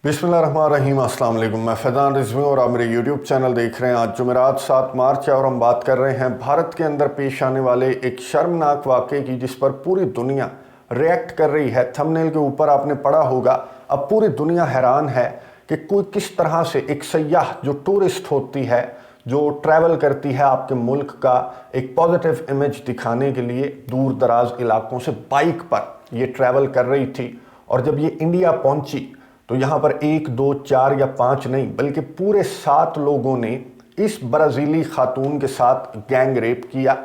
बिस्मिल्लाहिर्रहमानिर्रहीम। अस्सलाम वालेकुम। मैं फैज़ान रिजवी और आप मेरे यूट्यूब चैनल देख रहे हैं। आज जुमेरात 7 मार्च है और हम बात कर रहे हैं भारत के अंदर पेश आने वाले एक शर्मनाक वाक़े की, जिस पर पूरी दुनिया रिएक्ट कर रही है। थंबनेल के ऊपर आपने पढ़ा होगा, अब पूरी दुनिया हैरान है कि कोई किस तरह से एक सयाह जो टूरिस्ट होती है, जो ट्रैवल करती है आपके मुल्क का एक पॉजिटिव इमेज दिखाने के लिए, दूर दराज इलाकों से बाइक पर ये ट्रैवल कर रही थी। और जब ये इंडिया पहुंची तो यहाँ पर 1, 2, 4 या 5 नहीं बल्कि पूरे 7 लोगों ने इस ब्राज़ीली खातून के साथ गैंग रेप किया।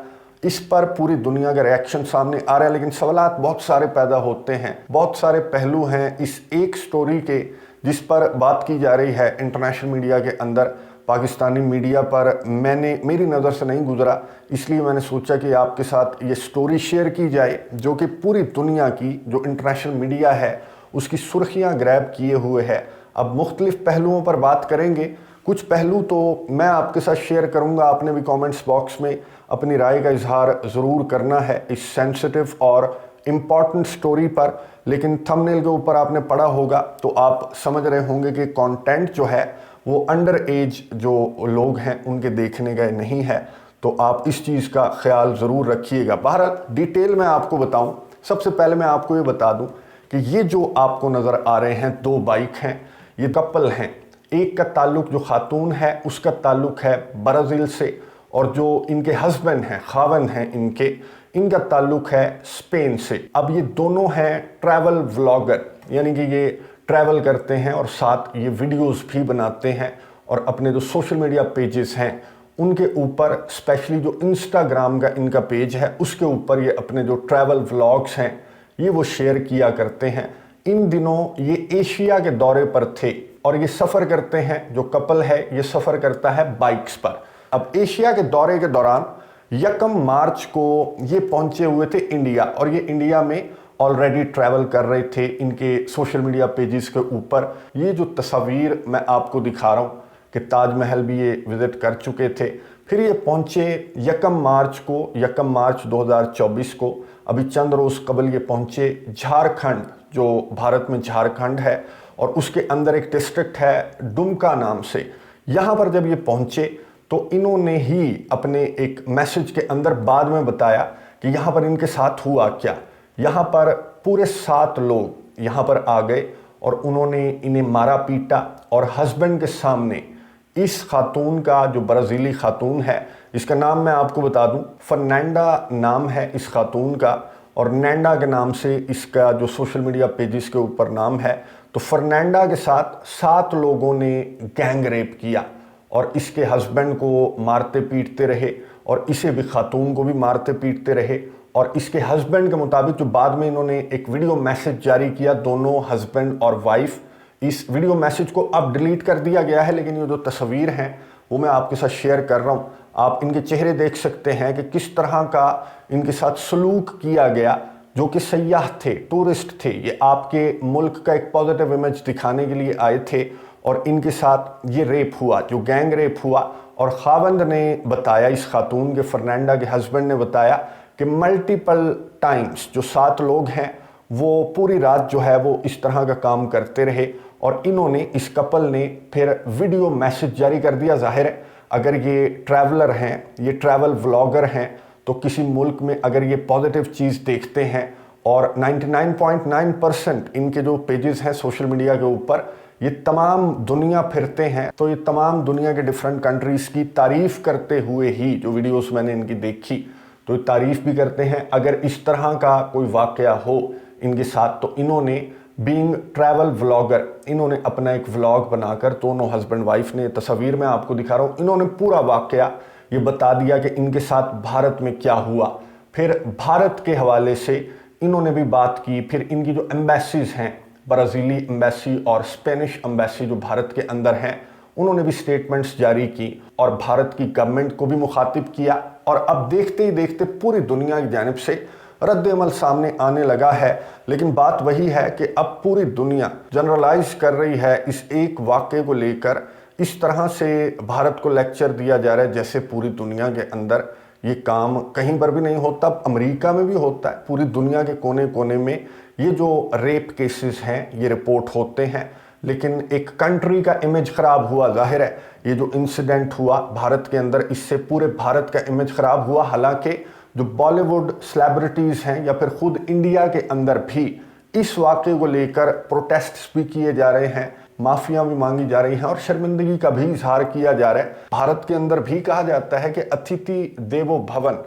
इस पर पूरी दुनिया का रिएक्शन सामने आ रहा है, लेकिन सवालात बहुत सारे पैदा होते हैं। बहुत सारे पहलू हैं इस एक स्टोरी के, जिस पर बात की जा रही है इंटरनेशनल मीडिया के अंदर। पाकिस्तानी मीडिया पर मेरी नज़र से नहीं गुजरा, इसलिए मैंने सोचा कि आपके साथ ये स्टोरी शेयर की जाए, जो कि पूरी दुनिया की जो इंटरनेशनल मीडिया है उसकी सुर्खियां ग्रैब किए हुए है। अब मुख्तलिफ पहलुओं पर बात करेंगे। कुछ पहलू तो मैं आपके साथ शेयर करूंगा, आपने भी कमेंट्स बॉक्स में अपनी राय का इजहार ज़रूर करना है इस सेंसिटिव और इम्पॉर्टेंट स्टोरी पर। लेकिन थंबनेल के ऊपर आपने पढ़ा होगा तो आप समझ रहे होंगे कि कंटेंट जो है वो अंडर एज जो लोग हैं उनके देखने का नहीं है, तो आप इस चीज़ का ख्याल ज़रूर रखिएगा। बहरहाल डिटेल में आपको बताऊं, सबसे पहले मैं आपको ये बता दूं कि ये जो आपको नज़र आ रहे हैं 2 बाइक हैं, ये कपल हैं। एक का ताल्लुक जो खातून है उसका ताल्लुक है ब्राज़ील से, और जो इनके हस्बैंड हैं, खावंद हैं इनका ताल्लुक है स्पेन से। अब ये दोनों हैं ट्रैवल व्लॉगर, यानी कि ये ट्रैवल करते हैं और साथ ये वीडियोस भी बनाते हैं, और अपने जो सोशल मीडिया पेजेस हैं उनके ऊपर, स्पेशली जो इंस्टाग्राम का इनका पेज है उसके ऊपर ये अपने जो ट्रैवल व्लॉग्स हैं ये वो शेयर किया करते हैं। इन दिनों ये एशिया के दौरे पर थे और ये सफ़र करते हैं, जो कपल है ये सफ़र करता है बाइक्स पर। अब एशिया के दौरे के दौरान 1 मार्च को ये पहुंचे हुए थे इंडिया, और ये इंडिया में ऑलरेडी ट्रैवल कर रहे थे। इनके सोशल मीडिया पेजेस के ऊपर ये जो तस्वीर मैं आपको दिखा रहा हूँ कि ताजमहल भी ये विज़िट कर चुके थे। फिर ये पहुंचे 1 मार्च को, 1 मार्च 2024 को, अभी चंद रोज़ कबल ये पहुंचे झारखंड, जो भारत में झारखंड है और उसके अंदर एक डिस्ट्रिक्ट है डुमका नाम से। यहाँ पर जब ये पहुंचे तो इन्होंने ही अपने एक मैसेज के अंदर बाद में बताया कि यहाँ पर इनके साथ हुआ क्या। यहाँ पर पूरे 7 लोग यहाँ पर आ गए और उन्होंने इन्हें मारा पीटा, और हस्बैंड के सामने इस खातून का, जो ब्राज़ीली खातून है, इसका नाम मैं आपको बता दूं, फर्नांडा नाम है इस खातून का, और नैंडा के नाम से इसका जो सोशल मीडिया पेजेस के ऊपर नाम है। तो फर्नांडा के साथ 7 लोगों ने गैंग रेप किया और इसके हस्बैंड को मारते पीटते रहे, और इसे भी, खातून को भी मारते पीटते रहे। और इसके हस्बैंड के मुताबिक जो बाद में इन्होंने एक वीडियो मैसेज जारी किया, दोनों हस्बैंड और वाइफ, इस वीडियो मैसेज को अब डिलीट कर दिया गया है, लेकिन ये जो तस्वीर हैं वो मैं आपके साथ शेयर कर रहा हूँ। आप इनके चेहरे देख सकते हैं कि किस तरह का इनके साथ सलूक किया गया, जो कि सयाह थे, टूरिस्ट थे। ये आपके मुल्क का एक पॉजिटिव इमेज दिखाने के लिए आए थे, और इनके साथ ये रेप हुआ, जो गैंग रेप हुआ। और खावंद ने बताया, इस खातून के, फर्नांडा के हस्बैंड ने बताया कि मल्टीपल टाइम्स जो 7 लोग हैं वो पूरी रात जो है वो इस तरह का काम करते रहे, और इन्होंने, इस कपल ने फिर वीडियो मैसेज जारी कर दिया। जाहिर है अगर ये ट्रैवलर हैं, ये ट्रैवल व्लॉगर हैं, तो किसी मुल्क में अगर ये पॉजिटिव चीज़ देखते हैं, और 99.9% इनके जो पेजेस हैं सोशल मीडिया के ऊपर, ये तमाम दुनिया फिरते हैं, तो ये तमाम दुनिया के डिफरेंट कंट्रीज़ की तारीफ़ करते हुए ही, जो वीडियोस मैंने इनकी देखी, तो ये तारीफ़ भी करते हैं। अगर इस तरह का कोई वाक़या हो इनके साथ, तो इन्होंने बीइंग ट्रैवल व्लॉगर, इन्होंने अपना एक व्लॉग बनाकर, दोनों हस्बैंड वाइफ ने, तस्वीर में आपको दिखा रहा हूँ, इन्होंने पूरा वाक़या ये बता दिया कि इनके साथ भारत में क्या हुआ। फिर भारत के हवाले से इन्होंने भी बात की। फिर इनकी जो एम्बेसीज़ हैं, ब्राज़ीली एम्बेसी और स्पेनिश एम्बेसी जो भारत के अंदर हैं, उन्होंने भी स्टेटमेंट्स जारी की और भारत की गवर्नमेंट को भी मुखातिब किया। और अब देखते ही देखते पूरी दुनिया की जानिब से रद्द-ए-अमल सामने आने लगा है। लेकिन बात वही है कि अब पूरी दुनिया जनरलाइज कर रही है इस एक वाक़े को लेकर। इस तरह से भारत को लेक्चर दिया जा रहा है जैसे पूरी दुनिया के अंदर ये काम कहीं पर भी नहीं होता। अमेरिका में भी होता है, पूरी दुनिया के कोने कोने में ये जो रेप केसेस हैं ये रिपोर्ट होते हैं। लेकिन एक कंट्री का इमेज ख़राब हुआ। ज़ाहिर है ये जो इंसिडेंट हुआ भारत के अंदर, इससे पूरे भारत का इमेज ख़राब हुआ। हालांकि जो बॉलीवुड सेलिब्रिटीज़ हैं या फिर खुद इंडिया के अंदर भी इस वाक़े को लेकर प्रोटेस्ट्स भी किए जा रहे हैं, माफ़ियाँ भी मांगी जा रही हैं और शर्मिंदगी का भी इजहार किया जा रहा है। भारत के अंदर भी कहा जाता है कि अतिथि देवो भवन,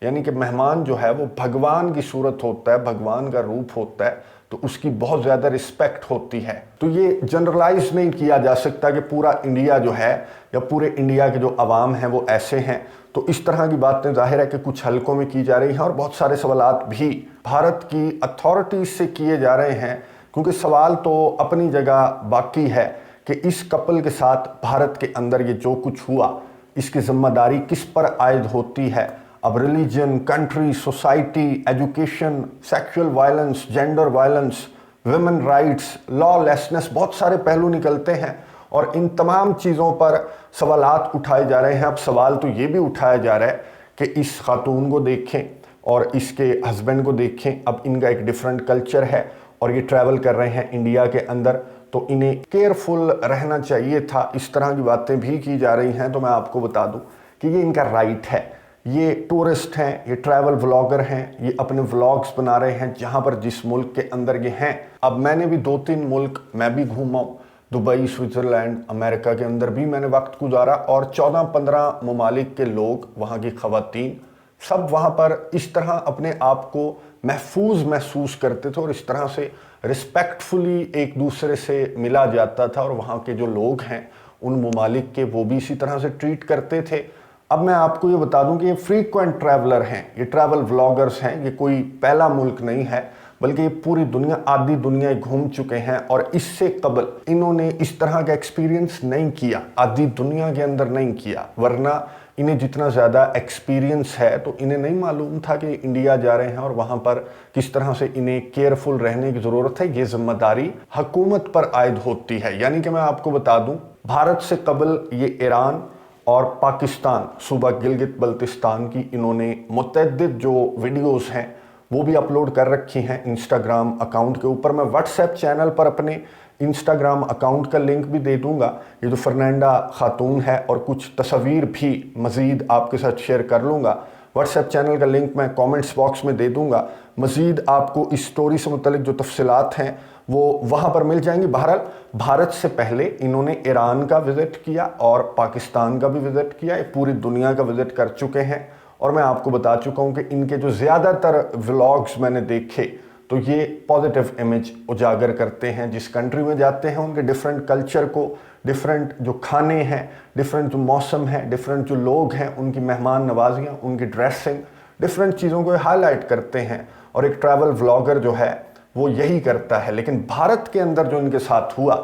यानी कि मेहमान जो है वो भगवान की सूरत होता है, भगवान का रूप होता है, तो उसकी बहुत ज़्यादा रिस्पेक्ट होती है। तो ये जनरलाइज नहीं किया जा सकता कि पूरा इंडिया जो है या पूरे इंडिया के जो अवाम हैं वो ऐसे हैं। तो इस तरह की बातें ज़ाहिर है कि कुछ हलकों में की जा रही हैं और बहुत सारे सवालात भी भारत की अथॉरिटीज़ से किए जा रहे हैं, क्योंकि सवाल तो अपनी जगह बाकी है कि इस कपल के साथ भारत के अंदर ये जो कुछ हुआ इसकी जिम्मेदारी किस पर आयद होती है। अब religion, country, society, education, sexual violence, gender violence, women rights, lawlessness, बहुत सारे पहलू निकलते हैं और इन तमाम चीज़ों पर सवालात उठाए जा रहे हैं। अब सवाल तो ये भी उठाया जा रहा है कि इस खातून को देखें और इसके हस्बैंड को देखें, अब इनका एक डिफरेंट कल्चर है और ये ट्रैवल कर रहे हैं इंडिया के अंदर, तो इन्हें केयरफुल रहना चाहिए था। इस तरह की बातें भी की जा रही हैं। तो मैं आपको बता दूं कि ये इनका राइट है। ये टूरिस्ट हैं, ये ट्रैवल व्लॉगर हैं, ये अपने व्लॉग्स बना रहे हैं जहां पर जिस मुल्क के अंदर ये हैं। अब मैंने भी 2-3 मुल्क मैं भी घूमा हूँ, दुबई, स्विट्ज़रलैंड, अमेरिका के अंदर भी मैंने वक्त गुजारा और 14-15 ममालिक के लोग, वहाँ की ख़वातीन, सब वहाँ पर इस तरह अपने आप को महफूज महसूस करते थे और इस तरह से रिस्पेक्टफुली एक दूसरे से मिला जाता था और वहाँ के जो लोग हैं उन ममालिक के, वो भी इसी तरह से ट्रीट करते थे। अब मैं आपको ये बता दूं कि ये फ्रीक्वेंट ट्रैवलर हैं, ये ट्रैवल व्लॉगर्स हैं, ये कोई पहला मुल्क नहीं है, बल्कि ये पूरी दुनिया, आधी दुनिया घूम चुके हैं और इससे कबल इन्होंने इस तरह का एक्सपीरियंस नहीं किया, आधी दुनिया के अंदर नहीं किया। वरना इन्हें जितना ज़्यादा एक्सपीरियंस है तो इन्हें नहीं मालूम था कि इंडिया जा रहे हैं और वहाँ पर किस तरह से इन्हें केयरफुल रहने की ज़रूरत है। ये जिम्मेदारी हुकूमत पर आयद होती है। यानी कि मैं आपको बता दूँ, भारत से कबल ये ईरान और पाकिस्तान, सूबा गिलगित बल्तिस्तान की इन्होंने मुतअद्दिद जो वीडियोस हैं वो भी अपलोड कर रखी हैं इंस्टाग्राम अकाउंट के ऊपर। मैं व्हाट्सएप चैनल पर अपने इंस्टाग्राम अकाउंट का लिंक भी दे दूंगा। ये जो फर्नांडा खातून है और कुछ तस्वीर भी मज़ीद आपके साथ शेयर कर लूँगा। व्हाट्सएप चैनल का लिंक मैं कमेंट्स बॉक्स में दे दूंगा। मज़ीद आपको इस स्टोरी से मुतल्लिक जो तफसीलात हैं वो वहाँ पर मिल जाएंगी। बहरहाल भारत से पहले इन्होंने ईरान का विज़िट किया और पाकिस्तान का भी विज़िट किया, ये पूरी दुनिया का विज़िट कर चुके हैं। और मैं आपको बता चुका हूँ कि इनके जो ज़्यादातर व्लॉग्स मैंने देखे तो ये पॉजिटिव इमेज उजागर करते हैं। जिस कंट्री में जाते हैं उनके डिफरेंट कल्चर को, डिफरेंट जो खाने हैं, डिफरेंट जो मौसम है, डिफरेंट जो लोग हैं, उनकी मेहमान नवाजियाँ, उनकी ड्रेसिंग, डिफरेंट चीज़ों को हाईलाइट करते हैं। और एक ट्रैवल व्लॉगर जो है वो यही करता है। लेकिन भारत के अंदर जो इनके साथ हुआ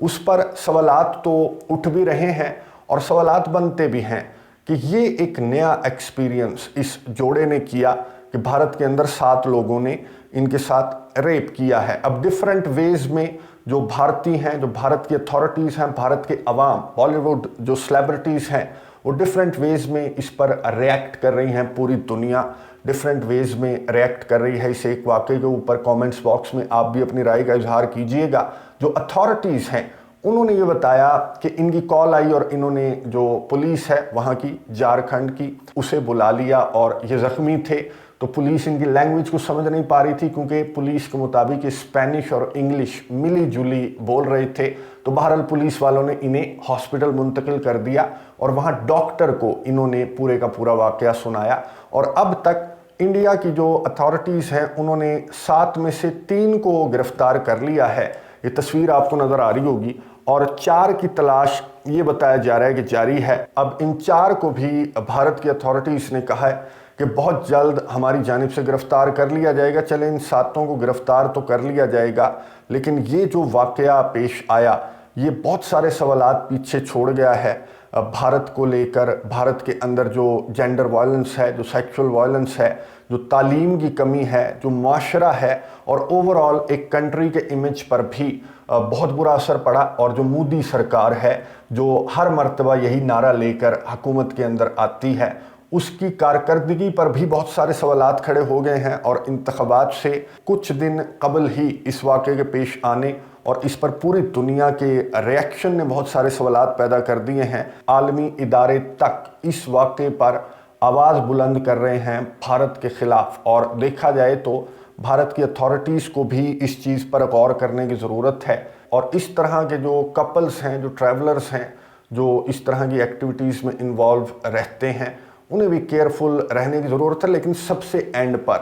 उस पर सवालात तो उठ भी रहे हैं और सवालात बनते भी हैं कि ये एक नया एक्सपीरियंस इस जोड़े ने किया कि भारत के अंदर 7 लोगों ने इनके साथ रेप किया है। अब डिफरेंट वेज में जो भारतीय हैं, जो भारत की अथॉरिटीज़ हैं, भारत के अवाम, बॉलीवुड जो सेलिब्रिटीज़ हैं, वो डिफरेंट वेज में इस पर रिएक्ट कर रही हैं। पूरी दुनिया डिफरेंट वेज में रिएक्ट कर रही है इस एक वाक़े के ऊपर। कमेंट्स बॉक्स में आप भी अपनी राय का इजहार कीजिएगा। जो अथॉरिटीज़ हैं उन्होंने ये बताया कि इनकी कॉल आई और इन्होंने जो पुलिस है वहाँ की, झारखंड की, उसे बुला लिया और ये ज़ख्मी थे। तो पुलिस इनकी लैंग्वेज को समझ नहीं पा रही थी क्योंकि पुलिस के मुताबिक स्पेनिश और इंग्लिश मिली जुली बोल रहे थे। तो बहरहाल पुलिस वालों ने इन्हें हॉस्पिटल मुंतकिल कर दिया और वहाँ डॉक्टर को इन्होंने पूरे का पूरा वाक़या सुनाया। और अब तक इंडिया की जो अथॉरिटीज़ हैं उन्होंने 7 में से 3 को गिरफ्तार कर लिया है। ये तस्वीर आपको नज़र आ रही होगी और 4 की तलाश ये बताया जा रहा है कि जारी है। अब इन 4 को भी भारत की अथॉरिटीज़ ने कहा है कि बहुत जल्द हमारी जानिब से गिरफ्तार कर लिया जाएगा। चले इन 7 को गिरफ्तार तो कर लिया जाएगा, लेकिन ये जो वाक़या पेश आया ये बहुत सारे सवालात पीछे छोड़ गया है भारत को लेकर। भारत के अंदर जो जेंडर वायलेंस है, जो सेक्सुअल वायलेंस है, जो तालीम की कमी है, जो माशरा है और ओवरऑल एक कंट्री के इमेज पर भी बहुत बुरा असर पड़ा। और जो मोदी सरकार है जो हर मर्तबा यही नारा लेकर हुकूमत के अंदर आती है, उसकी कारकर्दगी पर भी बहुत सारे सवालात खड़े हो गए हैं। और इंतखाबात से कुछ दिन कबल ही इस वाक़े के पेश आने اور اس پر پوری دنیا کے ریاکشن نے بہت سارے سوالات پیدا کر دیے ہیں۔ عالمی ادارے تک اس واقعے پر آواز بلند کر رہے ہیں بھارت کے خلاف، اور دیکھا جائے تو بھارت کی اتھارٹیز کو بھی اس چیز پر غور کرنے کی ضرورت ہے، اور اس طرح کے جو کپلز ہیں، جو ٹریولرز ہیں، جو اس طرح کی ایکٹیویٹیز میں انوالو رہتے ہیں، انہیں بھی کیئرفل رہنے کی ضرورت ہے۔ لیکن سب سے اینڈ پر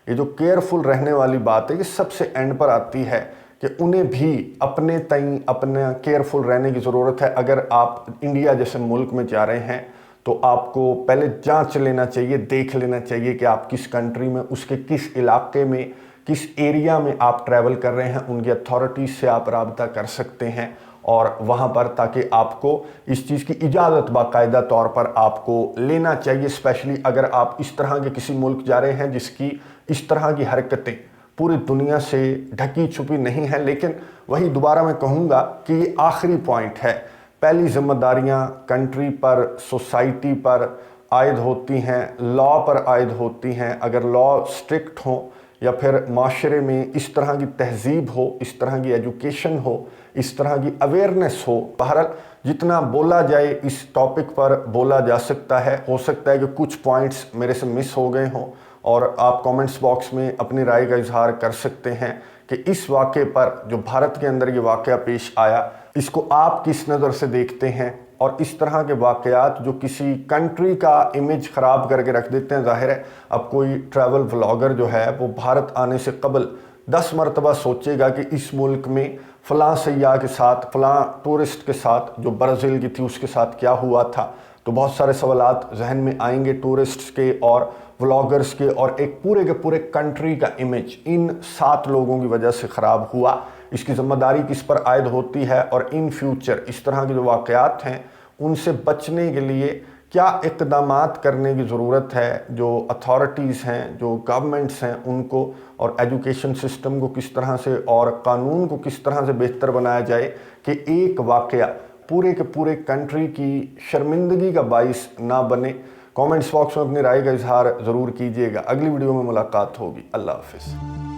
یہ جو کیئرفل رہنے والی بات ہے، یہ سب سے اینڈ پر آتی ہے کہ انہیں بھی اپنے تئیں اپنا کیئرفل رہنے کی ضرورت ہے۔ اگر آپ انڈیا جیسے ملک میں جا رہے ہیں تو آپ کو پہلے جانچ لینا چاہیے، دیکھ لینا چاہیے کہ آپ کس کنٹری میں، اس کے کس علاقے میں، کس ایریا میں آپ ٹریول کر رہے ہیں، ان کی اتھارٹیز سے آپ رابطہ کر سکتے ہیں اور وہاں پر، تاکہ آپ کو اس چیز کی اجازت باقاعدہ طور پر آپ کو لینا چاہیے، اسپیشلی اگر آپ اس طرح کے کسی ملک جا رہے ہیں جس کی اس طرح کی حرکتیں پوری دنیا سے ڈھکی چھپی نہیں ہیں۔ لیکن وہی دوبارہ میں کہوں گا کہ یہ آخری پوائنٹ ہے۔ پہلی ذمہ داریاں کنٹری پر، سوسائٹی پر عائد ہوتی ہیں، لا پر عائد ہوتی ہیں۔ اگر لا اسٹرکٹ ہوں یا پھر معاشرے میں اس طرح کی تہذیب ہو، اس طرح کی ایجوکیشن ہو، اس طرح کی اویئرنیس ہو، بہرحال جتنا بولا جائے اس ٹاپک پر بولا جا سکتا ہے۔ ہو سکتا ہے کہ کچھ پوائنٹس میرے سے مس ہو گئے ہوں، اور آپ کومنٹس باکس میں اپنی رائے کا اظہار کر سکتے ہیں کہ اس واقعے پر جو بھارت کے اندر یہ واقعہ پیش آیا، اس کو آپ کس نظر سے دیکھتے ہیں، اور اس طرح کے واقعات جو کسی کنٹری کا امیج خراب کر کے رکھ دیتے ہیں۔ ظاہر ہے اب کوئی ٹریول ولاگر جو ہے وہ بھارت آنے سے قبل 10 مرتبہ سوچے گا کہ اس ملک میں فلاں سیاح کے ساتھ، فلاں ٹورسٹ کے ساتھ جو برازیل کی تھی اس کے ساتھ کیا ہوا تھا، تو بہت سارے سوالات ذہن میں آئیں گے ٹورسٹس کے اور ولاگرز کے، اور ایک پورے کے پورے کنٹری کا امیج ان 7 لوگوں کی وجہ سے خراب ہوا۔ اس کی ذمہ داری کس پر عائد ہوتی ہے، اور ان فیوچر اس طرح کے جو واقعات ہیں ان سے بچنے کے لیے کیا اقدامات کرنے کی ضرورت ہے، جو اتھارٹیز ہیں، جو گورنمنٹس ہیں ان کو، اور ایجوکیشن سسٹم کو کس طرح سے اور قانون کو کس طرح سے بہتر بنایا جائے کہ ایک واقعہ پورے کے پورے کنٹری کی شرمندگی کا باعث نہ بنے۔ کومنٹس باکس میں اپنی رائے کا اظہار ضرور کیجیے گا۔ اگلی ویڈیو میں ملاقات ہوگی۔ اللہ حافظ۔